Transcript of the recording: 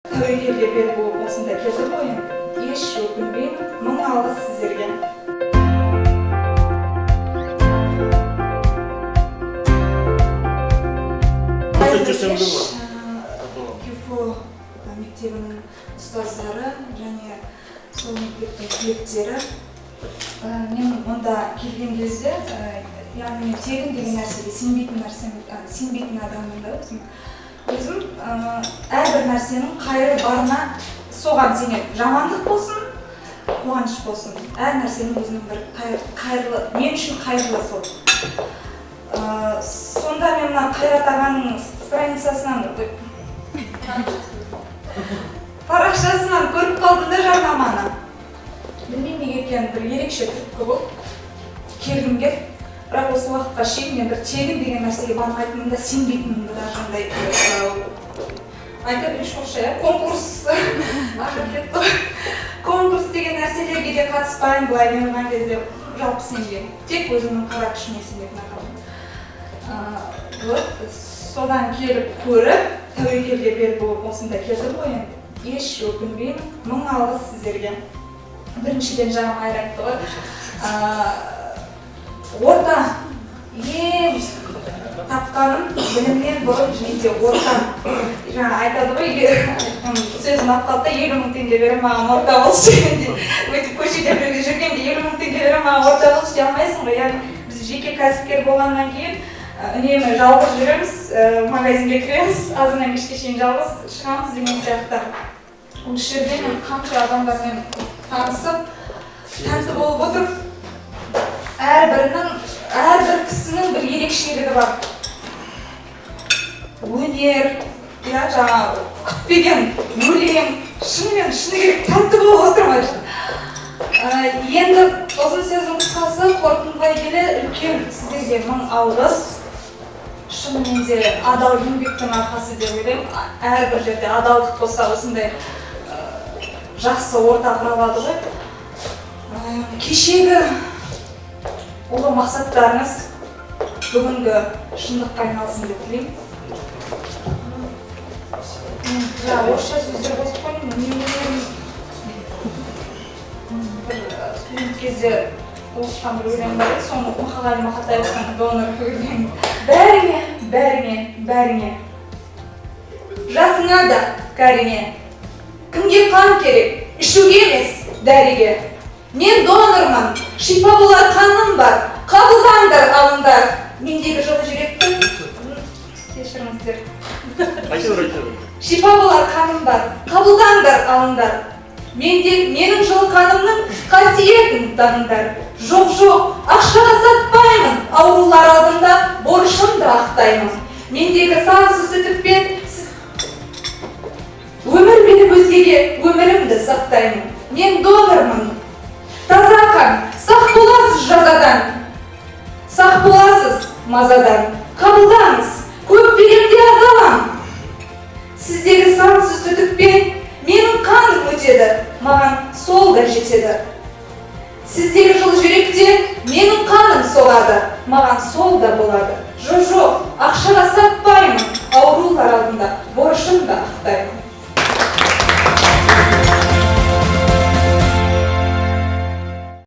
Тәуекелге бел болып осында келді ғой, еш өкінбеймін, мың алғыс сіздерге. ЮФО мектебінің ұстаздары және сол мектептің түлектері. Мен онда келген кезде, яғни тегін деген нәрсеге сенбейтін адаммын да өзім әрбір нәрсенің қайыры барына соған сенемін. Жамандық болсын, қуаныш болсын, әр нәрсенің өзінің бір қайырлы, мен үшін қайырлы сол. Сонда мен мына Қайрат ағаның страницасынан, парақшасынан көріп қалдым да жарнаманы. Білмеймін неге екенін, бір ерекше түрткі болып келгім келіп, бірақ осы уақытқа шейін мен бір тегін деген нәрсеге бармайтынмын да, сенбейтінмін да, жаңағыдай айта берейінші оқша, конкурс конкурс деген нәрселерге де қатыспаймын, былай мен оған кезде жалпы сенбеймін. Тек өзімнің қара күшіме сенетін адаммын. Содан келіп көріп, тәуекелге бел болып осында келді ғой, еш өкінбеймін, мың алғыс сіздерге. Біріншіден жағым айтты ғой. Орта, ең тапқаным білімнен бұрын менде орта. Жаңа айтады ғой, сөзім апқалды, 50 мың теңге беріп маған орта болшы дегенде. Өйтіп көшеде біреуге жүргенде 50 мың теңге беріп маған орта болшы дей алмайсың ғой. Яғни біз жеке кәсіпкер болғаннан кейін үнемі жалғыз жүреміз, магазинге кіреміз, азынан кешке шейін жалғыз шығамыз деген сияқты. Осы жерде мен қанша адамдармен танысып, тәнті болып отырып, әрбір кісінің бір ерекшелігі бар. Өнер, жаңа күтпеген өлең, шынымен шыны керек тәнті болып отырмай. Енді ұзын сөздің қысқасы қорытындылай келе үлкен сіздерге мың алғыс. Шынымен де адал еңбектің арқасы деп ойлаймын. Әрбір жерде адалдық болса осындай жақсы орта құра алады ғой. Кешегі ұлы мақсаттарыңыз бүгінгі шындыққа айналсын деп тілеймін. Орысша сөздер қосып қоймын. Студент кезде оқыған бір өлең бар еді, соны Мұқағали Мақатаевтың донор өлеңі. Бәріңе. Жасыңа да, кәріңе. Кімге қан керек? Ішуге емес, дәріге. Мен донормын, шипа болар қаным бар, қабылдаңдар алыңдар. Мендегі жылы жүректің, кешіріңіздер. Шипа болар қаным бар, қабылдаңдар алыңдар. Менің жылы қанымның қасиетін таныңдар. Жоқ, ақшаға сатпаймын, аурулар алдында борышымды ақтаймын. Мендегі сансыз үтікпен өмір беріп өзгеге өмірімді сақтаймын. Мен донормын. Таза қан, сақ боласыз жазадан, сақ боласыз мазадан. Қабылдаңыз, көп беремде азалам. Сіздегі сансыз түтікпен менің қаным өтеді, маған сол да жетеді. Сіздегі жыл жүректе менің қаным соғады, маған сол да болады. Жоқ, ақшаға сатпаймын, аурулар алдында борышымды ақтаймын.